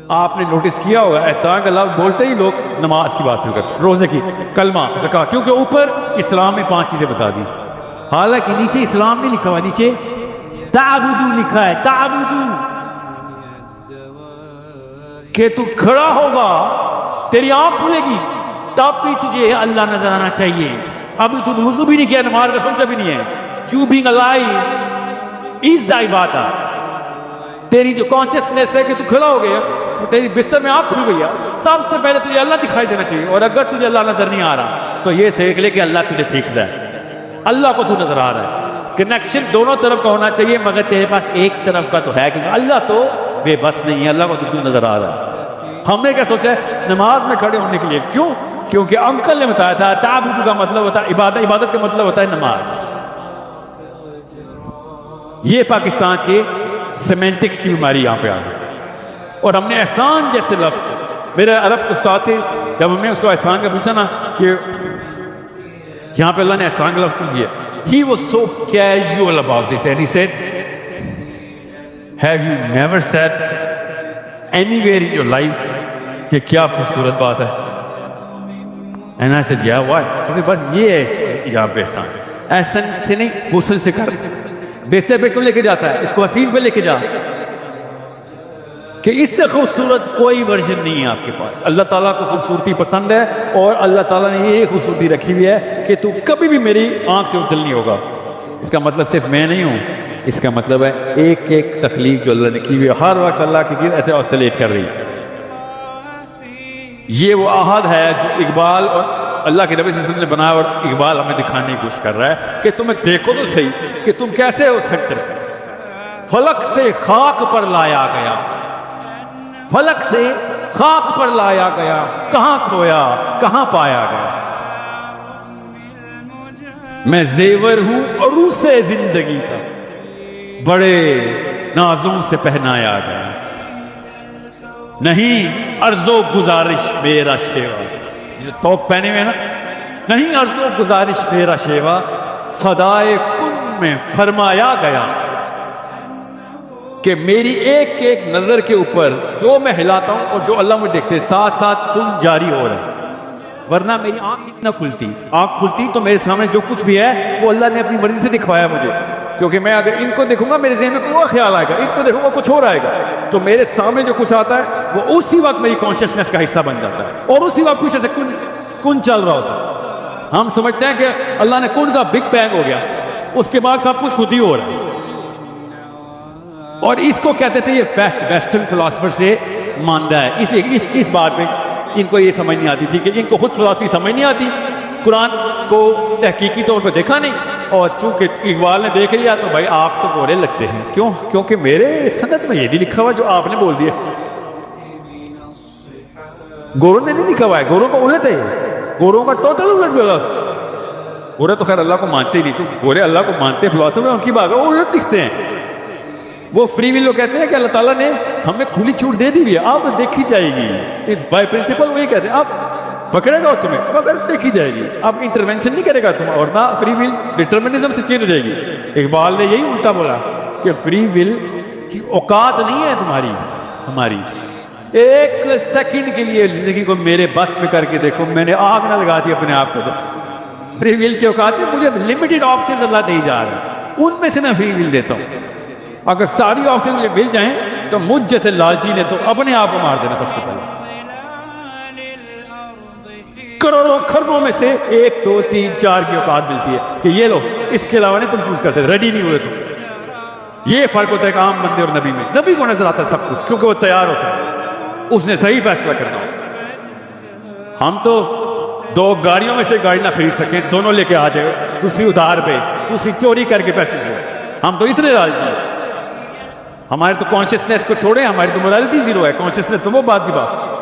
آپ نے نوٹس کیا ہوگا احسان کا لفظ بولتے ہی لوگ نماز کی بات شروع کرتے ہیں، روزے کی، کلمہ، زکوٰۃ، کیونکہ اوپر اسلام میں 5 چیزیں بتا دی، حالانکہ نیچے اسلام نہیں لکھا ہوا، نیچے تعبدو لکھا ہے، تعبدو، کہ تو کھڑا ہوگا، تیری آنکھ کھلے گی تب بھی تجھے اللہ نظر آنا چاہیے، ابھی تو وضو بھی نہیں کیا، نماز کا سوچا بھی نہیں ہے، you being alive is the عبادت، تیری جو کانشیسنیس ہے کہ تو کھڑا ہو گیا، تیری بستر میں آنکھ کھل گئی ہے، سب سے پہلے تجھے اللہ دکھائی دینا چاہیے، اور اگر تجھے اللہ نظر نہیں آ رہا تو یہ سیکھ لے کہ اللہ تجھے دیکھ رہا ہے، اللہ کو تو نظر آ رہا ہے، کنیکشن دونوں طرف کا ہونا چاہیے، مگر تیرے پاس ایک طرف کا تو ہے، کیونکہ اللہ تو بے بس نہیں ہے، اللہ کو تو نظر آ رہا ہے۔ ہم نے کیا سوچا ہے نماز میں کھڑے ہونے کے لیے، کیوں؟ کیونکہ انکل نے بتایا تھا تعبد کا مطلب ہوتا ہے عبادت، عبادت کا مطلب ہوتا ہے نماز۔ یہ پاکستان کے سیمینٹکس کی بیماری یہاں پہ آ گئی، اور ہم نے احسان جیسے لفظ، میرے عرب استاد تھے، جب ہم نے اس کو احسان کا پوچھا نا کہ یہاں پہ اللہ نے احسان کا لفظ کیوں دیا، he was so casual about this and he said, have you never said anywhere in your life کہ کیا خوبصورت بات ہے؟ and I said yeah why؟ بس یہ ہے یہاں پہ احسان، احسان سے نہیں حسن سے کر، بہتر پہ کیوں لے کے جاتا ہے، اس کو حسین پہ لے کے جا، کہ اس سے خوبصورت کوئی ورژن نہیں ہے آپ کے پاس۔ اللہ تعالیٰ کو خوبصورتی پسند ہے، اور اللہ تعالیٰ نے یہ خوبصورتی رکھی ہوئی ہے کہ تو کبھی بھی میری آنکھ سے اچھل نہیں ہوگا۔ اس کا مطلب صرف میں نہیں ہوں، اس کا مطلب ہے ایک ایک تخلیق جو اللہ نے کی ہوئی ہے ہر وقت اللہ کی چیز ایسے آسلیٹ کر رہی ہے۔ یہ وہ احد ہے جو اقبال اور اللہ کے نبی صلی اللہ علیہ وسلم نے بنایا، اور اقبال ہمیں دکھانے کی کوشش کر رہا ہے کہ تمہیں دیکھو تو صحیح کہ تم کیسے ہو سکتے۔ فلک سے خاک پر لایا گیا، فلک سے خاک پر لایا گیا، کہاں کھویا کہاں پایا گیا، میں زیور ہوں عروس زندگی کا، بڑے نازوں سے پہنایا گیا، نہیں عرض و گزارش میرا شیوا، یہ توپ پہنے ہوئے نا، نہیں عرض و گزارش میرا شیوا، صدائے کن میں فرمایا گیا، کہ میری ایک ایک نظر کے اوپر جو میں ہلاتا ہوں اور جو اللہ مجھے دیکھتے ساتھ ساتھ کن جاری ہو رہا ہے، ورنہ میری آنکھ نہ کھلتی، آنکھ کھلتی تو میرے سامنے جو کچھ بھی ہے وہ اللہ نے اپنی مرضی سے دکھوایا مجھے، کیونکہ میں اگر ان کو دیکھوں گا میرے ذہن میں کوئی خیال آئے گا، ان کو دیکھوں گا کچھ اور آئے گا، تو میرے سامنے جو کچھ آتا ہے وہ اسی وقت میری کانشیسنیس کا حصہ بن جاتا ہے، اور اسی وقت پیچھے سے کن چل رہا ہوتا ہے۔ ہم سمجھتے ہیں کہ اللہ نے کن کا بگ بینگ ہو گیا، اس کے بعد سب کچھ خود ہی ہو رہا ہے، اور اس کو کہتے تھے یہ ویسٹرن فلاسفر سے ماندہ ہے، اس بات میں ان کو یہ سمجھ نہیں آتی تھی کہ ان کو خود فلاسفی سمجھ نہیں آتی، قرآن کو تحقیقی طور پر دیکھا نہیں، اور چونکہ اقبال نے دیکھ لیا تو بھائی آپ تو گورے لگتے ہیں، کیوں؟ کیونکہ میرے سند میں یہ نہیں لکھا ہوا جو آپ نے بول دیا، گوروں نے نہیں لکھا ہوا ہے، گوروں کا الٹ ہے، گوروں کا ٹوٹل الٹ ہے، گورے تو خیر اللہ کو مانتے ہی نہیں، تو گورے اللہ کو مانتے فلاسفر ان کی بات ہے، وہ الٹ لکھتے ہیں، وہ فری ول کہتے ہیں کہ اللہ تعالیٰ نے ہمیں کھلی چھوٹ دے دی ہوئی ہے، آپ دیکھی جائے گی، بائی پرنسپل وہی کہتے ہیں، آپ پکڑے گا تمہیں مگر دیکھی جائے گی، اب انٹرونشن نہیں کرے گا تم، اور نہ فری ول ڈٹرمنزم سے چینج ہو جائے گی۔ اقبال نے یہی الٹا بولا کہ فری ول کی اوقات نہیں ہے تمہاری ہماری، ایک سیکنڈ کے لیے زندگی کو میرے بس میں کر کے دیکھو، میں نے آگ نہ لگا دی اپنے آپ کو، تو فری ول کی اوقات میں مجھے لمیٹڈ آپشن اللہ دے جا رہا ہے، ان میں سے میں فری ول دیتا ہوں، اگر ساری آپشن مجھے مل جائیں تو مجھ جیسے لالچی نے تو اپنے آپ کو مار دینا سب سے پہلے، کروڑوں خربوں میں سے 1 2 3 4 کی اوقات ملتی ہے کہ یہ لو، اس کے علاوہ نہیں تم چوز کر سکتے، ریڈی نہیں ہوئے تم۔ یہ فرق ہوتا ہے کہ عام بندے اور نبی میں، نبی کو نظر آتا ہے سب کچھ کیونکہ وہ تیار ہوتا ہے، اس نے صحیح فیصلہ کرنا ہوتا۔ ہم تو 2 گاڑیوں میں سے گاڑی نہ خرید سکیں، دونوں لے کے آ جائے، دوسری ادھار پہ، دوسری چوری کر کے پیسے سے، ہم تو اتنے لالچی ہیں، ہمارے تو کانشیسنیس کو چھوڑیں، ہماری تو مورالٹی زیرو ہے، کانشیسنیس تو وہ بات کی بات۔